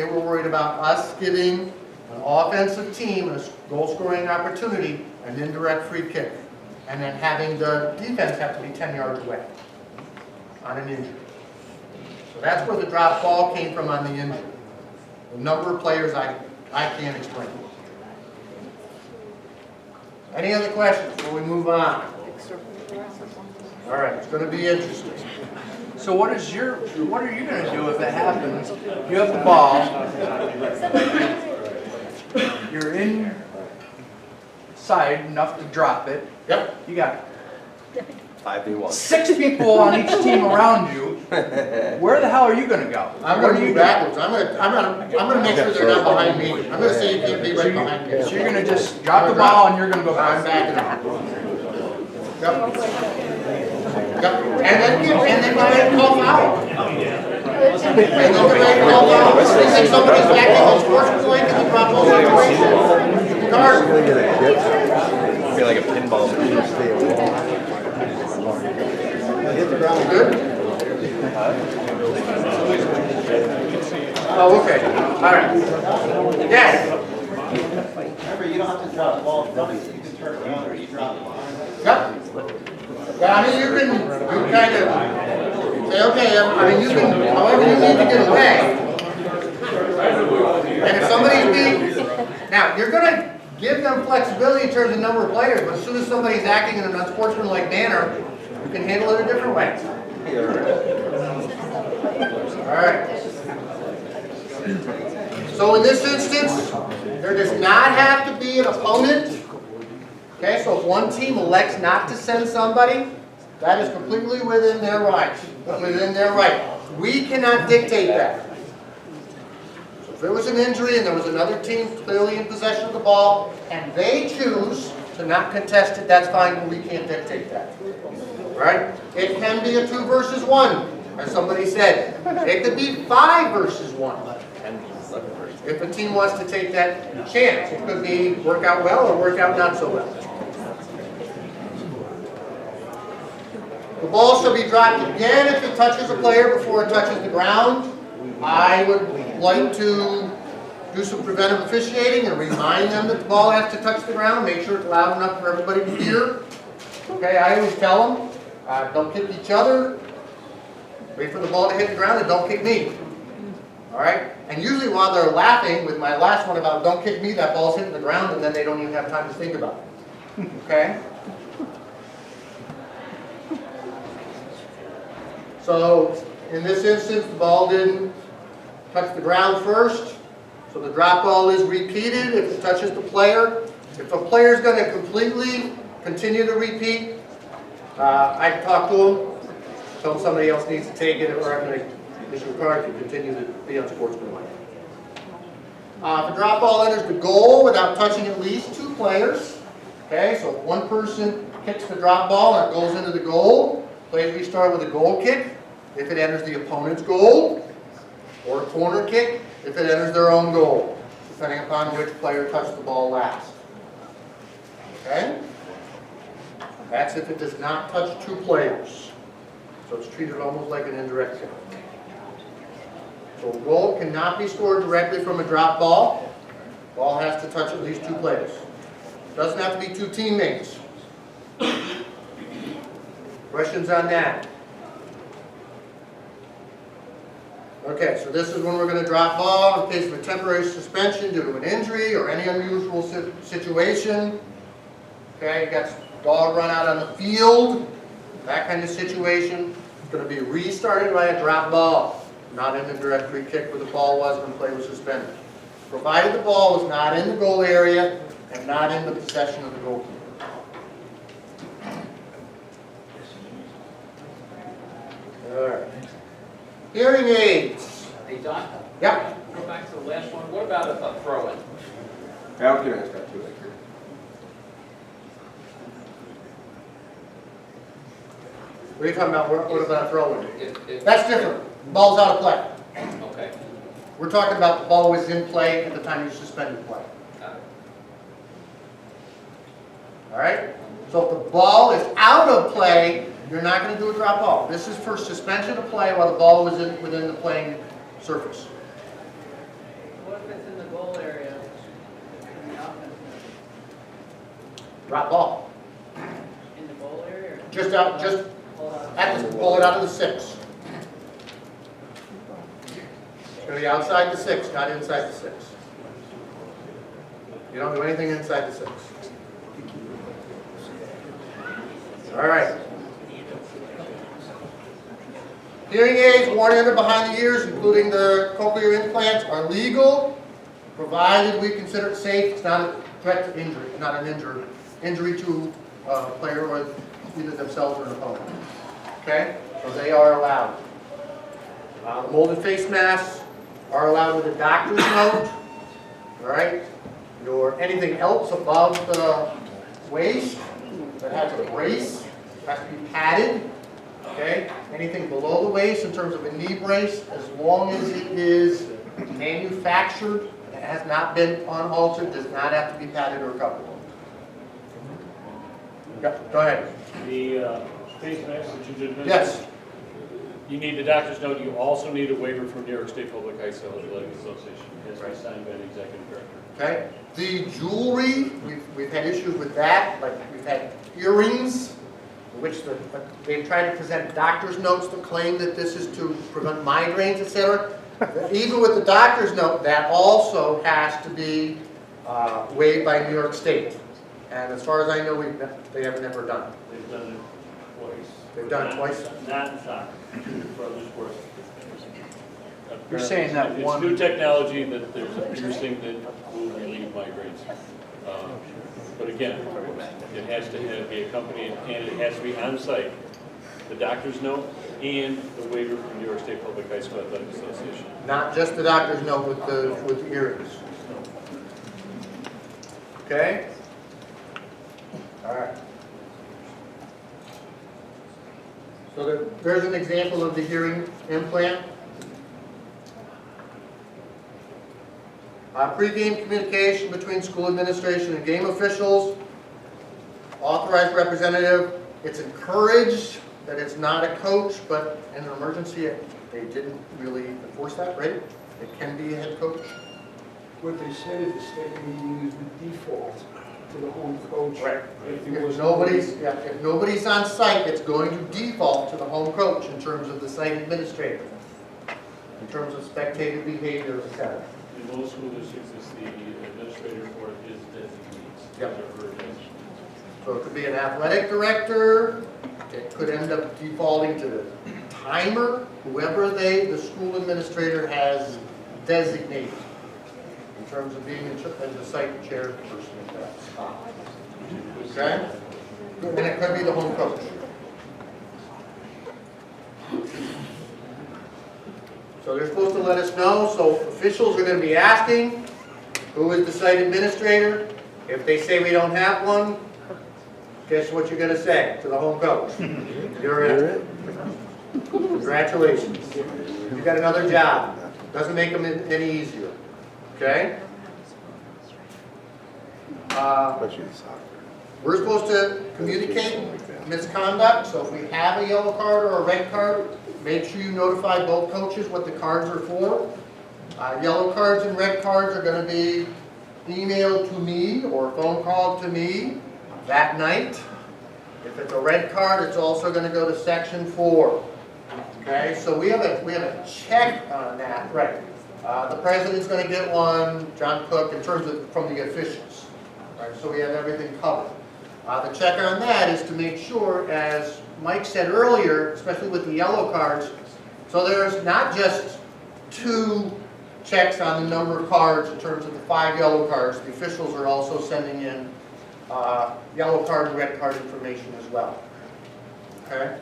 They were worried about us giving an offensive team a goal-scoring opportunity, an indirect free kick, and then having the defense have to be 10 yards away on an injury. So that's where the drop ball came from on the injury. The number of players I can't explain. Any other questions before we move on? All right, it's going to be interesting. So what are you going to do if it happens? You have the ball. You're inside enough to drop it. Yep. You got 5v1. 6 people on each team around you. Where the hell are you going to go? I'm going to move backwards. I'm going to make sure they're not behind me. I'm going to say you can't be right behind me. So you're going to just drop the ball and you're going to go I'm back. backing up. Yep. Yep. And then get ready to call foul. And then get ready to call foul. And then somebody's acting on sportsmanlike and the drop ball situation. Guard. I feel like a pinball. Good? Oh, okay. All right. Yes. Remember, you don't have to drop the ball in front of you. You can turn around or you drop the ball. Yep. Yeah, I mean, you kind of say, okay, I mean, you can, however you need to get away. And if somebody's being, now, you're going to give them flexibility in terms of number of players, but as soon as somebody's acting in an unsportsmanlike manner, you can handle it a different way. All right. So in this instance, there does not have to be an opponent. Okay, so if one team elects not to send somebody, that is completely within their rights, within their right. We cannot dictate that. So if there was an injury and there was another team clearly in possession of the ball, and they choose to not contest it, that's fine, but we can't dictate that. Right? It can be a 2 versus 1, as somebody said. It could be 5 versus 1. If a team wants to take that chance, it could be work out well or work out not so well. The ball shall be dropped again if it touches a player before it touches the ground. I would like to do some preventive officiating and remind them that the ball has to touch the ground. Make sure it's loud enough for everybody to hear. Okay, I always tell them, don't kick each other. Wait for the ball to hit the ground and don't kick me. All right? And usually while they're laughing with my last one about don't kick me, that ball's hitting the ground and then they don't even have time to think about it. Okay? So in this instance, the ball didn't touch the ground first. So the drop ball is repeated if it touches the player. If a player is going to completely continue to repeat, I talk to him, tell him somebody else needs to take it, or I'm going to issue a card to continue to be unsportsmanlike. If a drop ball enters the goal without touching at least 2 players, okay, so if one person kicks the drop ball and it goes into the goal, plays restart with a goal kick if it enters the opponent's goal, or a corner kick if it enters their own goal, depending upon which player touched the ball last. Okay? That's if it does not touch 2 players. So it's treated almost like an indirect kick. So a goal cannot be scored directly from a drop ball. Ball has to touch at least 2 players. Doesn't have to be 2 teammates. Questions on that? Okay, so this is when we're going to drop ball in case of a temporary suspension due to an injury or any unusual situation. Okay, you got dog run out on the field, that kind of situation. It's going to be restarted by a drop ball, not an indirect free kick where the ball was when play was suspended. Provided the ball was not in the goal area and not in the possession of the goalkeeper. All right. Hearing aids. Hey, Don, Yep. go back to the last one. What about a throw-in? Yeah, I was going to ask that too. What are you talking about? What about a throw-in? If- That's different. Ball's out of play. Okay. We're talking about the ball was in play at the time you suspended play. Got it. All right? So if the ball is out of play, you're not going to do a drop ball. This is for suspension of play while the ball was within the playing surface. drop ball. In the bowl area or? Just out, just pull it out of the 6. It's gonna be outside the 6, not inside the 6. You don't do anything inside the 6. All right. Hearing aids worn in or behind the ears, including the cochlear implants, are legal, provided we consider it safe. It's not a threat to injury, not an injury to a player or either themselves or an opponent. Okay? So they are allowed. The molded face masks are allowed with a doctor's note. All right? Anything else above the waist that has a brace has to be padded. Okay? Anything below the waist in terms of a knee brace, as long as it is manufactured and has not been unaltered, does not have to be padded or covered. Yep, go ahead. The face mask that you did mention? Yes. You need the doctor's note, you also need a waiver from New York State Public Eye Athletic Association. It has to be signed by the executive director. Okay? The jewelry, we've had issues with that, like we've had earrings, which they've tried to present doctor's notes to claim that this is to prevent migraines, etc. Even with the doctor's note, that also has to be waived by New York State. And as far as I know, they have never done it. They've done it twice. They've done it twice? Not in soccer, for other sports. You're saying that It's one- new technology that there's a piercing that will relieve migraines. But again, it has to be accompanied and it has to be on site. The doctor's note and the waiver from New York State Public Eye Athletic Association. Not just the doctor's note with the earrings. Okay? All right. So there's an example of the hearing implant. Pre-game communication between school administration and game officials. Authorized representative. It's encouraged that it's not a coach, but in an emergency, they didn't really enforce that, right? It can be a head coach. What they said at the state meeting is the default to the home coach. Right. If it If was nobody's on site, it's going to default to the home coach in terms of the site administrator, in terms of spectator behavior, etc. In most school districts, it's the administrator for his designees. Yep. Those are her designees. So it could be an athletic director, it could end up defaulting to the timer, whoever the school administrator has designated in terms of being as the site chairperson of that spot. Okay? And it could be the home coach. So they're supposed to let us know, so officials are going to be asking, who is the site administrator? If they say we don't have one, guess what you're going to say to the home coach? You're in. Congratulations. You got another job. Doesn't make them any easier. Okay? We're supposed to communicate misconduct, so if we have a yellow card or a red card, make sure you notify both coaches what the cards are for. Yellow cards and red cards are going to be emailed to me or phone called to me that night. If it's a red card, it's also going to go to section 4. Okay, so we have a check on that, right? The president's going to get one, John Cook, in terms of from the officials. Right, so we have everything covered. The check on that is to make sure, as Mike said earlier, especially with the yellow cards, so there's not just 2 checks on the number of cards in terms of the 5 yellow cards. The officials are also sending in yellow card and red card information as well. Okay?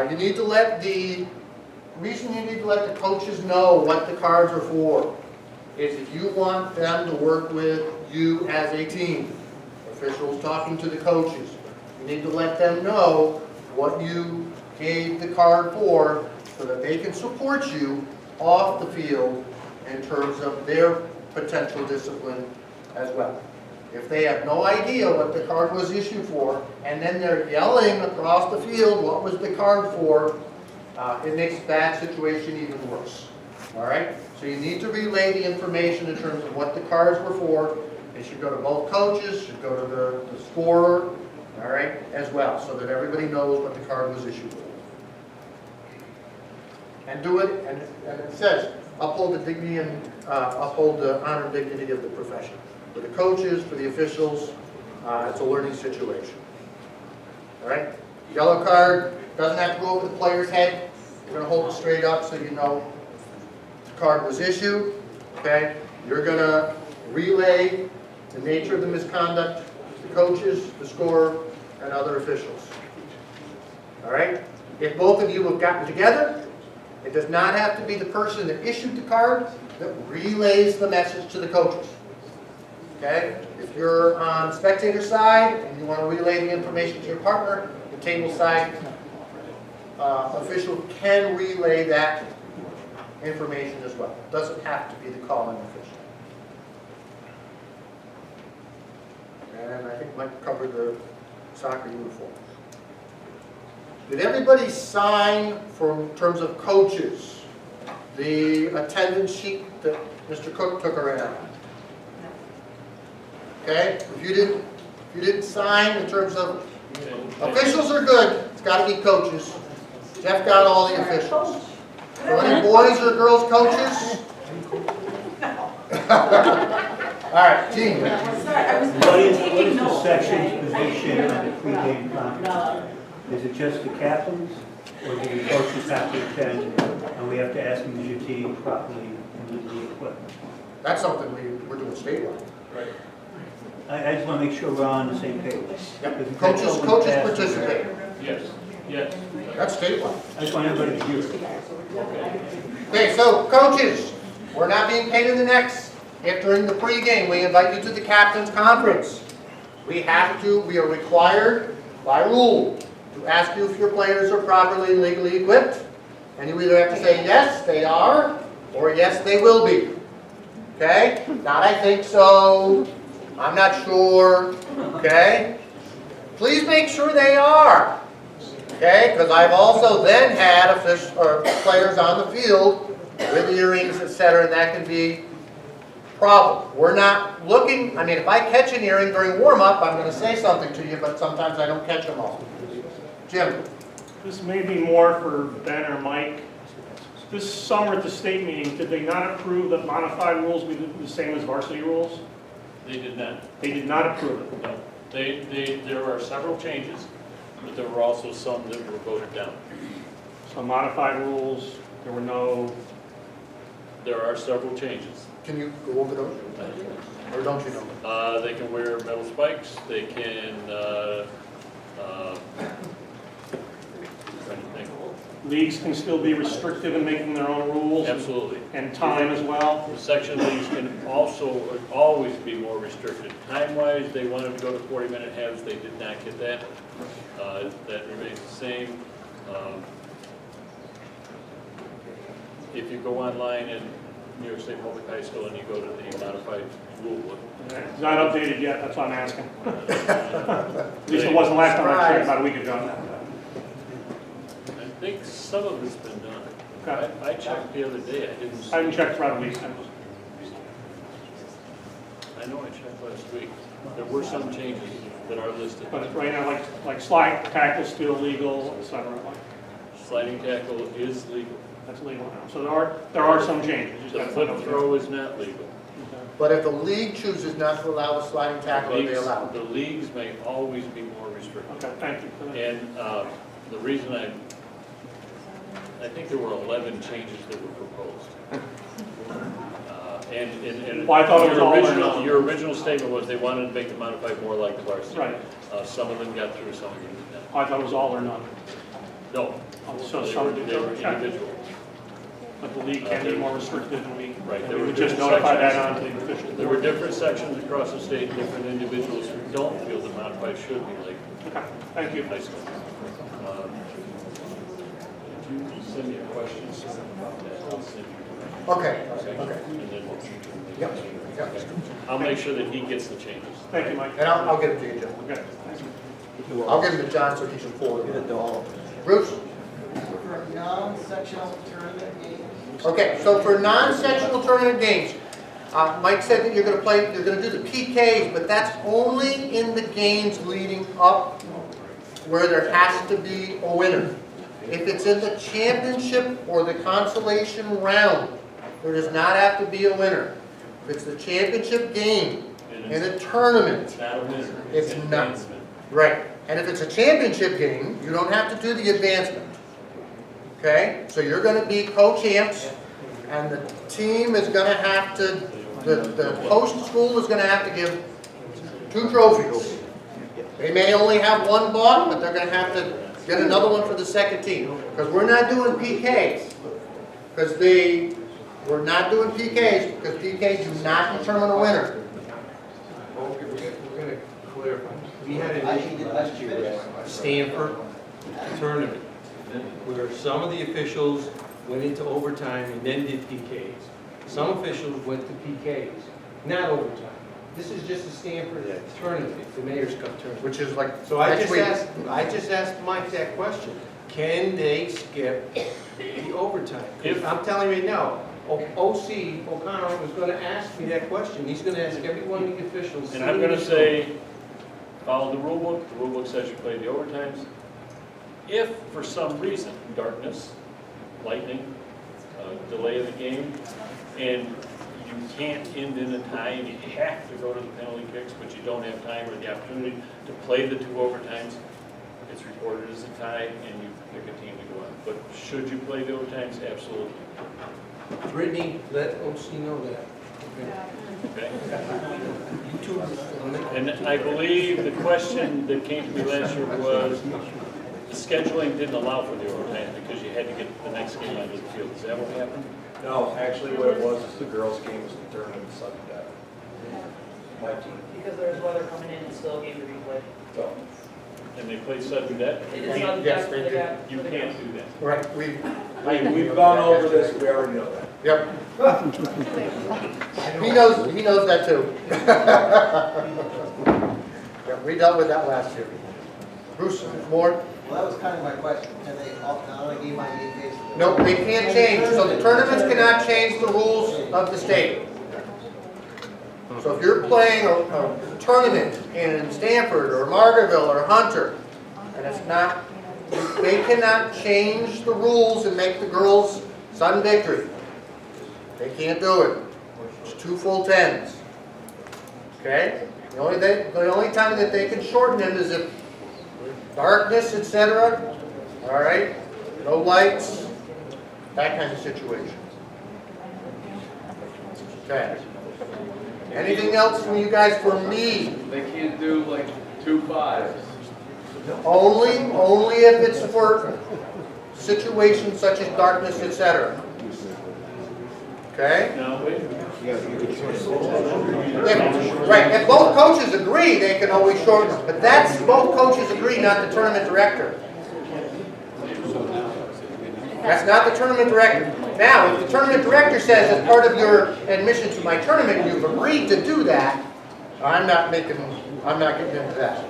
You need to let the reason you need to let the coaches know what the cards are for is if you want them to work with you as a team. Officials talking to the coaches. You need to let them know what you gave the card for so that they can support you off the field in terms of their potential discipline as well. If they have no idea what the card was issued for, and then they're yelling across the field what was the card for, it makes that situation even worse. All right? So you need to relay the information in terms of what the cards were for. It should go to both coaches, should go to the scorer, all right, as well, so that everybody knows what the card was issued for. And do it, and it says, uphold the dignity and, uphold the honor and dignity of the profession. For the coaches, for the officials, it's a learning situation. All right? Yellow card doesn't have to go over the player's head. You're going to hold it straight up so you know the card was issued. Okay? You're going to relay the nature of the misconduct to the coaches, the scorer, and other officials. All right? If both of you have gotten together, it does not have to be the person that issued the card that relays the message to the coaches. Okay? If you're on spectator side and you want to relay the information to your partner, the table side official can relay that information as well. It doesn't have to be the calling official. And I think Mike covered the soccer uniform. Did everybody sign, for in terms of coaches, the attendance sheet that Mr. Cook took around? Okay, if you didn't sign in terms of, officials are good, it's got to be coaches. Jeff got all the officials. So any boys or girls coaches? All right, team. What is the section's position on the pregame conference? Is it just the captains, or do the coaches have to attend, and we have to ask them to use your team properly and use the equipment? That's something we're doing statewide. Right. I just want to make sure we're all on the same page. Yep. Coaches participate. Yes, yes. That's statewide. I just want everybody to hear it. Okay, so coaches, we're not being paid in the necks. If during the pregame we invite you to the captain's conference, we are required by rule to ask you if your players are properly and legally equipped. And you either have to say yes, they are, or yes, they will be. Okay? Not I think so, I'm not sure, okay? Please make sure they are. Okay? Because I've also then had players on the field with earrings, etc., and that can be a problem. We're not looking, I mean, if I catch an earring during warm-up, I'm going to say something to you, but sometimes I don't catch them all. Jim? This may be more for Ben or Mike. This summer at the state meeting, did they not approve that modified rules be the same as varsity rules? They did not. They did not approve it. No. There are several changes, but there were also some that were voted down. So modified rules, there were no, There are several changes. Can you go over those? Or don't you know? They can wear metal spikes, they can, trying to think. leagues can still be restrictive in making their own rules. Absolutely. And time as well. The section leagues can also always be more restricted. Time-wise, they wanted to go to 40-minute halves, they did not get that. That remains the same. If you go online in New York State Public High School and you go to the modified rule book. It's not updated yet, that's why I'm asking. At least it wasn't last time I checked, about a week ago. I think some of it's been done. Okay. I checked the other day, I didn't see. I haven't checked throughout the week. I know I checked last week. There were some changes that are listed. But right now, like slide tackle still legal, et cetera. Sliding tackle is legal. That's legal now. So there are some changes. You just The gotta find out flip throw is not legal. But if the league chooses not to allow the sliding tackle, are they allowed? The leagues may always be more restrictive. Okay, thank you for that. And the reason I think there were 11 changes that were proposed. And Well, I thought it was all or none. your original statement was they wanted to make the modified more like the varsity. Right. Some of them got through, some of them did not. I thought it was all or none. No. So They some were did. individual. But the league can be more restrictive than we. Right, and there we were would just different notify that sections. on to the official. There were different sections across the state, different individuals who don't feel that modified should be like Okay, thank you. high school. Did you send me a question sir, about that? I'll send you. Okay, okay. And then we'll- Yep, yep. I'll make sure that he gets the changes. Thank you, Mike. And I'll get it to you, Jim. Okay. I'll give it to John so he can forward it. Bruce? non-sectional tournament games? Okay, so for non-sectional tournament games, Mike said that you're gonna do the PKs, but that's only in the games leading up where there has to be a winner. If it's in the championship or the consolation round, there does not have to be a winner. If it's the championship game in a tournament, It's not a winner. It's an not. advancement. right, and if it's a championship game, you don't have to do the advancement. Okay, so you're gonna be co-champs, and the team is gonna have to, the host school is gonna have to give 2 trophies. They may only have 1 bought, but they're gonna have to get another one for the second team. Because we're not doing PKs. We're not doing PKs, because PKs do not determine a winner. Okay, we're gonna clarify. We had I an did issue last last year. year at Stanford tournament, where some of the officials went into overtime and then did PKs. Some officials went to PKs, not overtime. This is just a Stanford tournament, the Mayor's Cup tournament. Which is like So I next just week. asked Mike that question. Can they skip the overtime? If- I'm telling you right now, OC O'Connor was gonna ask me that question. He's gonna ask every one of the officials. And I'm gonna say, follow the rule book. The rule book says you play the overtimes. If for some reason, darkness, lightning, delay of the game, and you can't end in a tie and you have to go to the penalty kicks, but you don't have time or the opportunity to play the 2 overtimes, it's reported as a tie and you pick a team to go on. But should you play the overtimes? Absolutely. Brittany, let OC know that. Okay? You two, And I believe the question that came to me last year was, scheduling didn't allow for the overtime because you had to get the next game onto the field. Is that what happened? No, actually what it was is the girls' game was determined sudden death. My team, Because there was weather coming in and still a game to be played. so. And they played sudden death? They did sudden Yes, death they for the did. guy. You can't do that. Right, We've gone over this, we already know that. Yep. He knows that too. Yeah, we dealt with that last year. Bruce, more? Well, that was kind of my question. Can they, not only give my EKs? Nope, they can't change. So the tournaments cannot change the rules of the state. So if you're playing a tournament in Stanford or Margaretaville or Hunter, and it's not, they cannot change the rules and make the girls sudden victory. They can't do it. It's 2 full 10s. Okay? The only time that they can shorten them is if darkness, etc. All right? No lights. That kind of situation. Okay. Anything else from you guys for me? They can't do like 2 5s. Only if it's for situations such as darkness, etc. Okay? No, wait. Right, if both coaches agree, they can always shorten them, but that's, both coaches agree, not the tournament director. That's not the tournament director. Now, if the tournament director says as part of your admission to my tournament, you've agreed to do that, I'm not getting into that.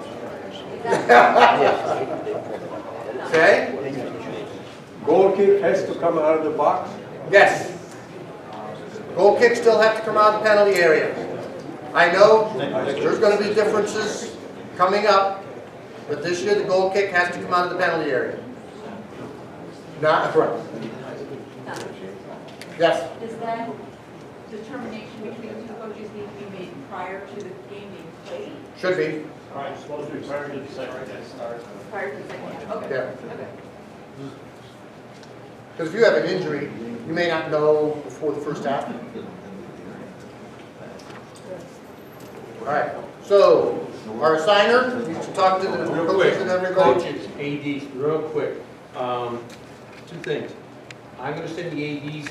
Okay? Goal kick has to come out of the box? Yes. Goal kicks still have to come out of the penalty area. I know there's going to be differences coming up, but this year the goal kick has to come out of the penalty area. Not right. Yes. Does that determination between the 2 coaches need to be made prior to the game being played? Should be. All right, supposed to be prior to the second half start. Prior to the second half? Okay. Yeah. Okay. Because if you have an injury, you may not know before the first half. All right. So our assigner needs to talk to the Real quick, coaches and everybody. coaches, ADs, real quick. 2 things. I'm gonna send the ADs